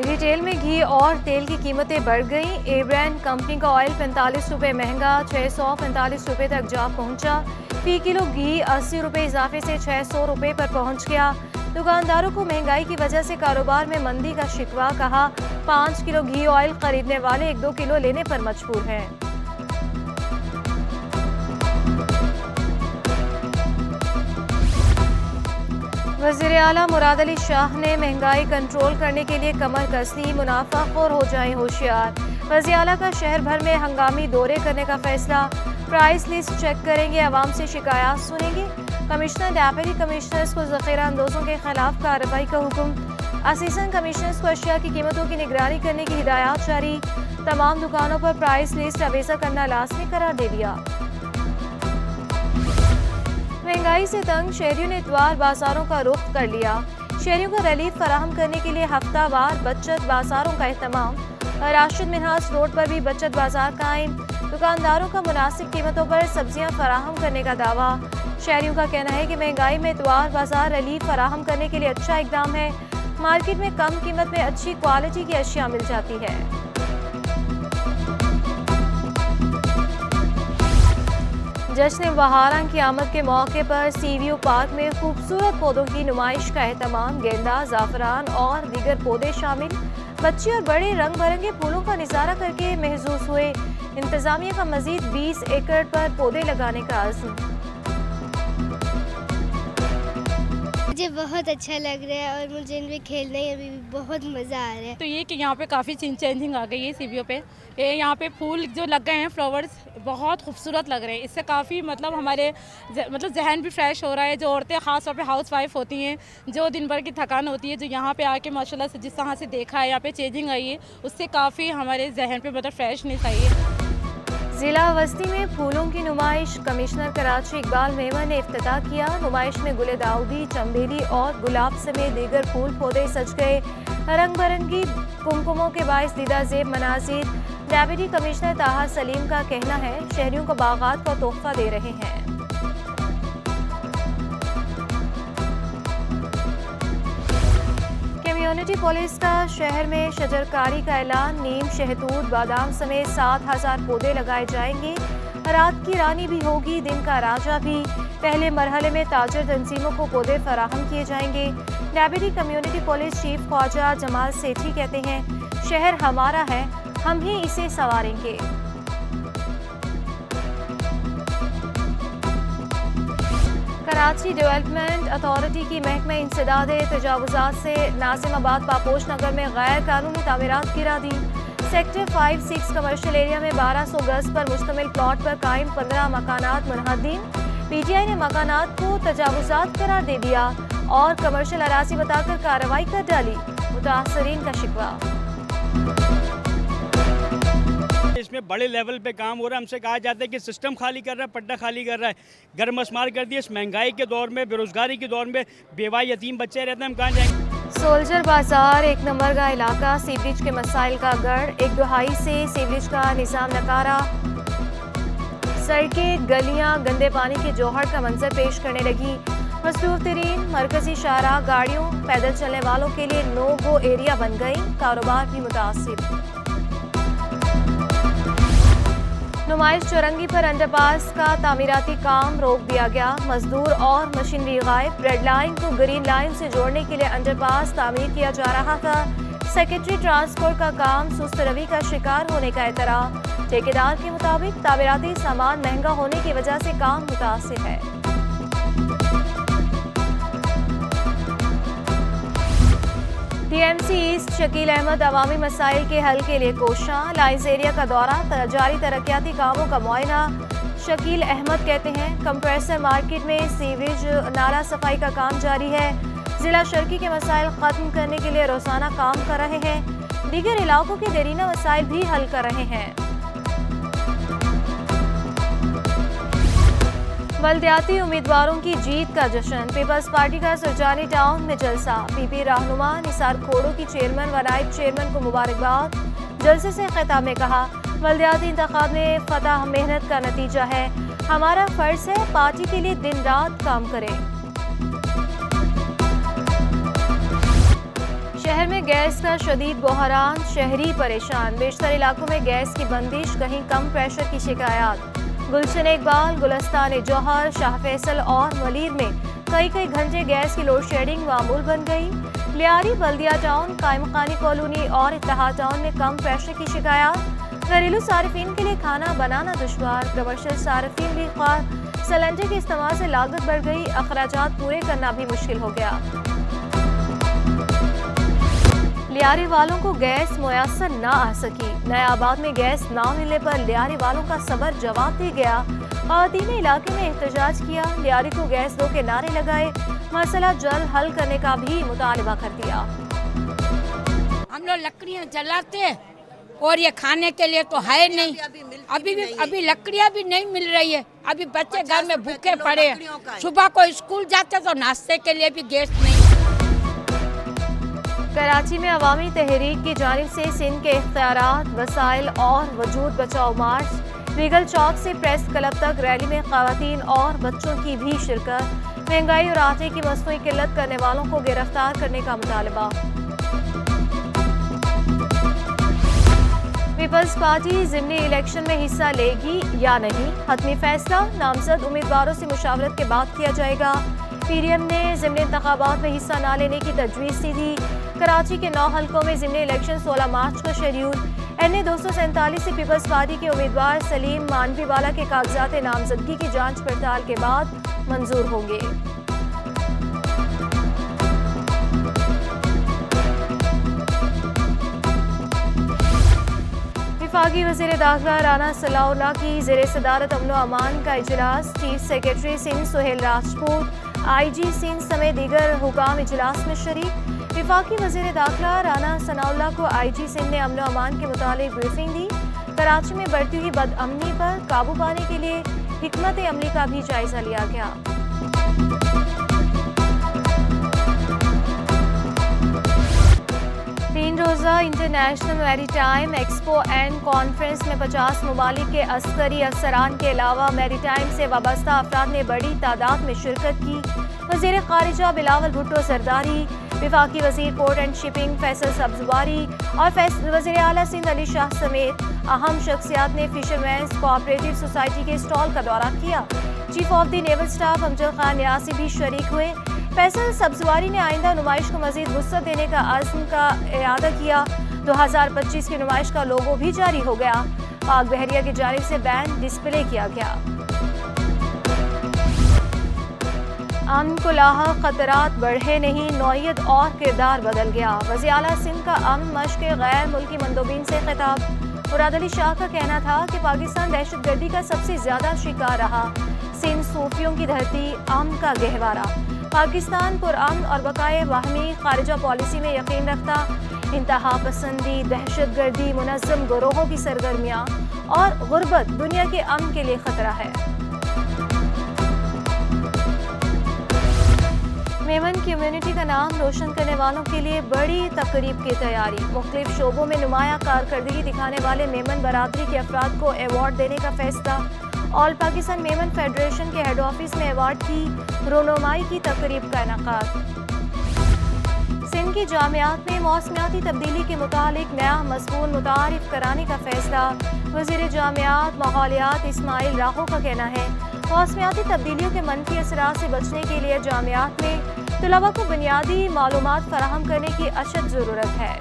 Retail में घी और तेल की कीमतें बढ़ गईं। ए ब्रांड कंपनी का ऑयल 45 रुपये महंगा 645 रुपये तक जा पहुंचा। फी किलो घी 80 रुपये इजाफे से 600 रुपये पर पहुंच गया। दुकानदारों को महंगाई की वजह से कारोबार में मंदी का शिकवा, कहा 5 किलो घी ऑयल खरीदने वाले 1-2 किलो लेने पर मजबूर हैं। वज़ीर आला मुराद अली शाह ने महंगाई कंट्रोल करने के लिए कमर कस ली, मुनाफाखोर हो जाएं होशियार। वज़ीर आला का शहर भर में हंगामी दौरे करने का फैसला, प्राइस लिस्ट चेक करेंगे, आवाम से शिकायत सुनेंगे। कमिश्नर डेप्यूटी कमिश्नर्स को ज़ख़ीरा अंदोज़ों के खिलाफ कार्रवाई का हुक्म। असिस्टेंट कमिश्नर्स को अशिया की कीमतों की निगरानी करने की हिदायत जारी। तमाम दुकानों पर प्राइस लिस्ट अवेज़ा करना लाज़मी करार दे दिया। महंगाई से तंग शहरियों ने इतवार बाजारों का रुख कर लिया। शहरियों को रिलीफ फराहम करने के लिए हफ्तावार बचत बाजारों का एहतमाम। राशिद मिनहाज रोड पर भी बचत बाजार कायम। दुकानदारों का मुनासिब कीमतों पर सब्जियां फराहम करने का दावा। शहरियों का कहना है कि महंगाई में इतवार बाजार रिलीफ फराहम करने के लिए अच्छा इकदाम है। मार्केट में कम कीमत में अच्छी क्वालिटी की अशिया मिल जाती है। जश्न बहारां की आमद के मौके पर सीवीयू पार्क में खूबसूरत पौधों की नुमाइश का एहतमाम। गेंदा, ज़ाफ़रान और दीगर पौधे शामिल। बच्चे और बड़े रंग बिरंगे फूलों का निज़ारा करके महसूस हुए। इंतज़ामिया का मज़ीद 20 एकड़ पर पौधे लगाने का अज़्म। मुझे बहुत अच्छा लग रहा है और मुझे इनमें खेलने में अभी भी बहुत मज़ा आ रहा है। तो ये कि यहाँ पे काफ़ी चेंजिंग आ गई है सीवीओ पे। ये यहाँ पे फूल जो लग गए हैं, फ्लावर्स बहुत खूबसूरत लग रहे हैं। इससे काफ़ी मतलब हमारे जहन भी फ्रेश हो रहा है। जो औरतें ख़ास तौर पे हाउस वाइफ होती हैं, जो दिन भर की थकान होती है, जो यहाँ पे आके माशाल्लाह से जिस तरह से देखा है यहाँ पे चेंजिंग आई है, उससे काफ़ी हमारे जहन पे मतलब फ्रेशनेस आई है। जिला वस्ती में फूलों की नुमाइश। कमिश्नर कराची इकबाल मेमन ने इफ्तिताह किया। नुमाइश में गुले दाऊदी, चंबेली और गुलाब समेत दीगर फूल पौधे सज गए। रंग बिरंगी कुमकुमों के बाइस दीदा ज़ेब मनाजिर। डेप्यूटी कमिश्नर ताहा सलीम का कहना है शहरियों को बागात का तोहफा दे रहे हैं। कम्युनिटी पुलिस का शहर में शजरकारी का ऐलान। नीम, शहतूत, बादाम समेत 7000 पौधे लगाए जाएंगे। रात की रानी भी होगी, दिन का राजा भी। पहले मरहले में ताजर तंजीमों को पौधे फराहम किए जाएंगे। Deputy community police chief Khwaja Jamal Sethi कहते हैं शहर हमारा है, हम ही इसे संवारेंगे। कराची डेवलपमेंट अथॉरिटी की महकमा इंसदाद तजावुजात से नाजिमाबाद पापोश नगर में गैर कानूनी तामीरात गिरा दी। सेक्टर 5-6 कमर्शियल एरिया में 1200 गज पर मुश्तमिल प्लॉट पर कायम 15 मकानात मुनहदीन। पीटीआई ने मकानात को तजावुजात करार दे दिया और कमर्शियल अराजी बताकर कार्रवाई कर डाली। मुतासरीन का शिकवा। इसमें बड़े लेवल पे काम हो रहा है। हमसे कहा जाता है कि सिस्टम खाली कर रहा है, पट्टा खाली कर रहा है, गर्मशमार कर दिया। इस महंगाई के दौर में, बेरोजगारी के दौर में बेवा यतीम बच्चे रहते हैं, हम कहाँ जाएंगे। सोल्जर बाजार एक नंबर का इलाका। सीवरेज के मसाइल का गढ़। एक दुहाई से सीवरेज का निज़ाम नकारा। सड़कें, गलियां गंदे पानी के जौहर का मंजर पेश करने लगी। मसरूफ तरीन मरकजी शाहराह गाड़ियों, पैदल चलने वालों के लिए नो गो एरिया बन गई। कारोबार भी मुतासिर। नुमाइश चौरंगी पर अंडरपास का तामीराती काम रोक दिया गया। मजदूर और मशीनरी गायब। रेड लाइन को ग्रीन लाइन से जोड़ने के लिए अंडरपास तामीर किया जा रहा था। सेक्रेटरी ट्रांसपोर्ट का काम सुस्त रवि का शिकार होने का एतराफ़। ठेकेदार के मुताबिक तामीराती सामान महंगा होने की वजह से काम मुतासिर है। टीएमसी ईस्ट शकील अहमद अवामी मसाइल के हल के लिए कोशां। लाइंस एरिया का दौरा, जारी तरक्याती कामों का मुआयना। शकील अहमद कहते हैं कंप्रेसर मार्केट में सीवेज नाला सफाई का काम जारी है। जिला शर्की के मसाइल खत्म करने के लिए रोजाना काम कर रहे हैं। दीगर इलाकों के देरीना मसाइल भी हल कर रहे हैं। बल्दियाती उम्मीदवारों की जीत का जश्न। पीपल्स पार्टी का सुरजानी टाउन में जलसा। पीपी रहनुमा निसार खोड़ो की चेयरमैन व नायब चेयरमैन को मुबारकबाद। जलसे से खिताब में कहा बल्दियाती इंतखाब में फतह मेहनत का नतीजा है। हमारा फर्ज है पार्टी के लिए दिन रात काम करें। शहर में में गैस का शदीद बहरान, शहरी परेशान। बेशतर इलाकों में गैस की बंदिश, कहीं कम प्रेशर की शिकायत। गुलशन इकबाल, गुलस्तान जौहर, शाह फैसल और मलीर में कई घंटे गैस की लोड शेडिंग मामूल बन गई। लियारी, बल्दिया टाउन, कायमखानी कॉलोनी और इत्तेहाद टाउन में कम प्रेशर की शिकायत। घरेलू सार्फिन के लिए खाना बनाना दुश्वार, कमर्शियल सार्फिन भी ख्वार। सिलेंडर के इस्तेमाल से लागत बढ़ गई, अखराजात पूरे करना भी मुश्किल हो गया। लियारी वालों को गैस मुयस्सर न आ सकी। नया आबाद में गैस न मिलने पर लियारी वालों का सबर जवाब दे गया। ख़वातीन ने इलाके में एहतजाज किया, लियारी को गैस दो के नारे लगाए, मसला जल्द हल करने का भी मुतालबा कर दिया। हम लोग लकड़ियाँ जलाते और ये खाने के लिए तो है नहीं, अभी लकड़ियाँ भी नहीं मिल रही है। अभी बच्चे घर में भूखे पड़े हैं, सुबह को स्कूल जाते तो नाश्ते के लिए भी गैस नहीं। कराची में अवामी तहरीक की जानिब से सिंध के इख्तियारात, वसाइल और वजूद बचाओ मार्च। रीगल चौक से प्रेस क्लब तक रैली में ख़वातीन और बच्चों की भी शिरकत। महंगाई और आटे की मसनूई किल्लत करने वालों को गिरफ्तार करने का मुतालबा। पीपल्स पार्टी ज़िमनी इलेक्शन में हिस्सा लेगी या नहीं, हतमी फैसला नामजद उम्मीदवारों से मुशावरत के बाद किया जाएगा। पीडीएम ने ज़िमनी इंतखाबात में हिस्सा न लेने की तजवीज़ दी थी। कराची के 9 हल्कों में ज़िमनी इलेक्शन 16 मार्च का शेड्यूल। NA 247 से पीपल्स पार्टी के उम्मीदवार सलीम मानवीवाला के कागजात नामजदगी की जांच पड़ताल के बाद मंजूर होंगे। वफाकी वज़ीर दाखिला राना सलाउल्लाह की ज़ेरे सदारत अमन व अमान का इजलास। Chief secretary Sindh Suhail Rajput, IG Sindh समेत दीगर हुकाम इजलास में शरीक। वफाकी वज़ीर दाखिला राना सनाउल्लाह को IG सिंध ने अमन व अमान के मुतालिक ब्रीफिंग दी। कराची में बढ़ती हुई बदअमनी पर काबू पाने के लिए हिकमत अमली का भी जायजा लिया गया। तीन रोज़ा international maritime expo and conference में 50 ममालिक के अस्करी अफसरान के अलावा मैरीटाइम से वाबस्ता अफराद ने बड़ी तादाद में शिरकत की। वज़ीर ख़ारिजा बिलावल भुट्टो सरदारी, वफाकी वज़ीर port and shipping Faisal Sabzwari और वज़ीर आला सिंध अली शाह समेत अहम शख्सियात ने फिशरमैन्स कोऑपरेटिव सोसाइटी के स्टॉल का दौरा किया। Chief of the naval staff Amjad Khan न्यासी भी शरीक हुए। फैसल सब्ज़वारी ने आइंदा नुमाइश को मज़ीद वुसअत देने का अज़्म का इरादा किया। 2025 की नुमाइश का लोगो भी जारी हो गया। पाक बहरिया की जानिब से बैन डिस्प्ले किया गया। अमन को लाहक खतरात बढ़े नहीं, नौयत और किरदार बदल गया। वज़ीर आला सिंध का अमन मश्क के गैर मुल्की मंदोबीन से खिताब। मुराद अली शाह का कहना था कि पाकिस्तान दहशतगर्दी का सबसे ज़्यादा शिकार रहा। सिंध सूफियों की धरती, अमन का गहवारा। पाकिस्तान पुरअमन और बकाए बाहमी खारिजा पॉलिसी में यकीन रखता। इंतहा पसंदी, दहशतगर्दी, मुनज़्ज़म गिरोहों की सरगर्मियाँ और गुर्बत दुनिया के अमन के लिए खतरा है। मेमन कम्युनिटी का नाम रोशन करने वालों के लिए बड़ी तकरीब की तैयारी। मुख्तलिफ शोबों में नुमाया कारकर्दगी दिखाने वाले मेमन बरादरी के अफराद को अवार्ड देने का फैसला। ऑल पाकिस्तान मेमन फेडरेशन के हेड ऑफिस में अवार्ड की रोनुमाई की तकरीब का इनेकाद। सिंध की जामियात में मौसमियाती तब्दीली के मुतालिक नया मज़मून मुतारिफ कराने का फैसला। वज़ीर जामियात माहौलियात इस्माइल राहो का कहना है मौसमियाती तब्दीलियों के मनफी असरात से बचने के लिए जामियात में तलबा को बुनियादी मालूमात फराहम करने की अशद ज़रूरत है।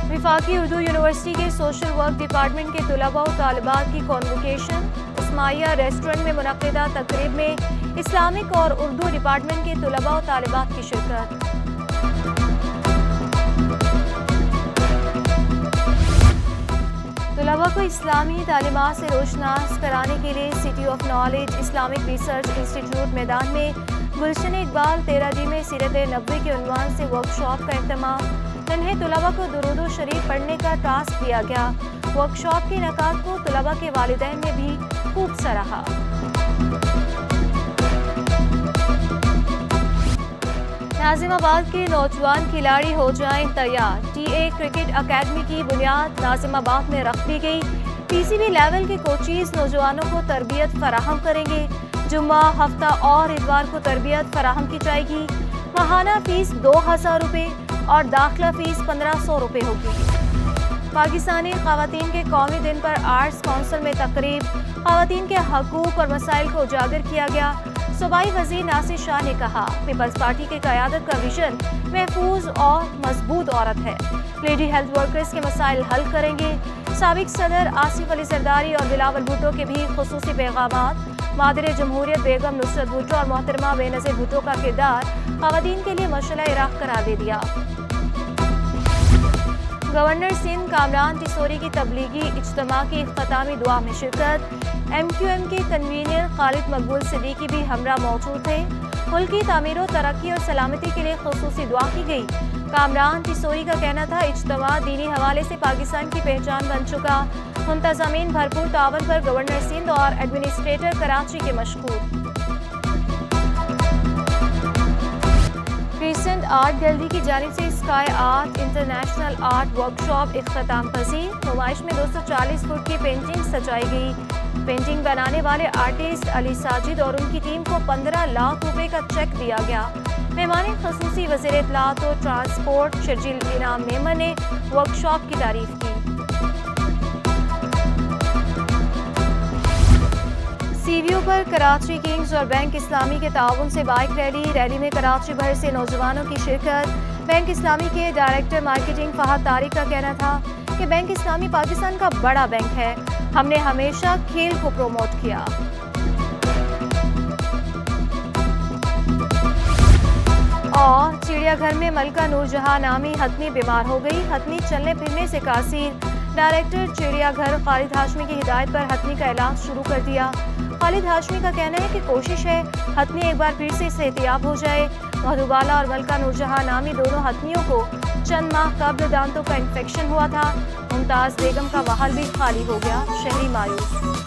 वफाकी उर्दू यूनिवर्सिटी के सोशल वर्क डिपार्टमेंट के तलबा और तालिबात की कॉन्वोकेशन। उस्माइया रेस्टोरेंट में मुनक़िदा तकरीब में इस्लामिक और उर्दू डिपार्टमेंट के तलबा और तालिबात की शिरकत। तलबा को इस्लामी तालीमात से रोशनास कराने के लिए city of knowledge Islamic research institute मैदान में गुलशन इकबाल 13D में सीरत नबवी के उन्वान से वर्कशॉप का इख्तिताम। नन्हे तलबा को दुरूद शरीफ पढ़ने का टास्क दिया गया। वर्कशॉप के इनेकाद को तलबा के वालिदैन ने भी खूब सराहा। नाज़िमाबाद के नौजवान खिलाड़ी हो जाएं तैयार। TA क्रिकेट अकेडमी की बुनियाद नाज़िमाबाद में रख दी गई। PCB लेवल के कोचेज नौजवानों को तरबियत फराहम करेंगे। जुम्मा, हफ्ता और इतवार को तरबियत फराहम की जाएगी। माहाना फीस 2000 रुपये और दाखिला फीस 1500 रुपये होगी। पाकिस्तानी ख़वातीन के कौमी दिन पर आर्ट्स काउंसिल में तकरीब, ख़वातीन के हकूक़ और मसाइल को उजागर किया गया। सूबाई वज़ीर नासिर शाह ने कहा, पीपल्स पार्टी की क़यादत का विजन महफूज और मजबूत औरत है, लेडी हेल्थ वर्कर्स के मसाइल हल करेंगे। साबिक़ सदर आसिफ अली जरदारी और बिलावल भुट्टो के भी खुसूसी पैगामात। मादर जमहूरियत बेगम नुसरत भुट्टो और मोहतरमा बेनज़ीर भुट्टो का किरदार ख़वातीन के लिए मशअला इराक़ करार दे दिया। गवर्नर सिंध कामरान तिसोरी की तबलीगी इज्तिमा की इख्तितामी दुआ में शिरकत। MQM के कन्वीनर खालिद मकबूल सिद्दीकी भी हमरा मौजूद थे। मुल्क की तामीर और तरक्की और सलामती के लिए खुसूसी दुआ की गई। कामरान तिसोरी का कहना था, इज्तिमा दीनी हवाले से पाकिस्तान की पहचान बन चुका। मुंतज़मीन भरपूर तावन पर गवर्नर सिंध और एडमिनिस्ट्रेटर कराची के मशकूर। क्रिसेंट आर्ट गैलरी की जानिब से sky art international art workshop इख्तिताम पसीर। नुमाइश में 240 फुट की पेंटिंग सजाई गई। पेंटिंग बनाने वाले आर्टिस्ट अली साजिद और उनकी टीम को 15 लाख रुपए का चेक दिया गया। मेहमान खसूसी वज़ीर इत्तलात और ट्रांसपोर्ट शर्जील इनाम मेमन ने वर्कशॉप की तारीफ की। सीवीओ पर कराची किंग्स और बैंक इस्लामी के ताउन से बाइक रैली में कराची भर से नौजवानों की शिरकत। बैंक इस्लामी के डायरेक्टर मार्केटिंग फहद तारिक का कहना था कि बैंक इस्लामी पाकिस्तान का बड़ा बैंक है, हमने हमेशा खेल को प्रमोट किया। और चिड़ियाघर में मलका नूरजहां नामी हथनी बीमार हो गई। हथनी चलने फिरने से कासिर। डायरेक्टर चिड़ियाघर खालिद हाशमी की हिदायत पर हथनी का इलाज शुरू कर दिया। खालिद हाशमी का कहना है कि कोशिश है हथनी एक बार फिर से सेहतियाब हो जाए। मधुबाला और मलका नूरजहां नामी दोनों हथनियों को चंद माह कब्ल दांतों का इन्फेक्शन हुआ था। मुमताज़ बेगम का महल भी खाली हो गया, शहरी मायूस।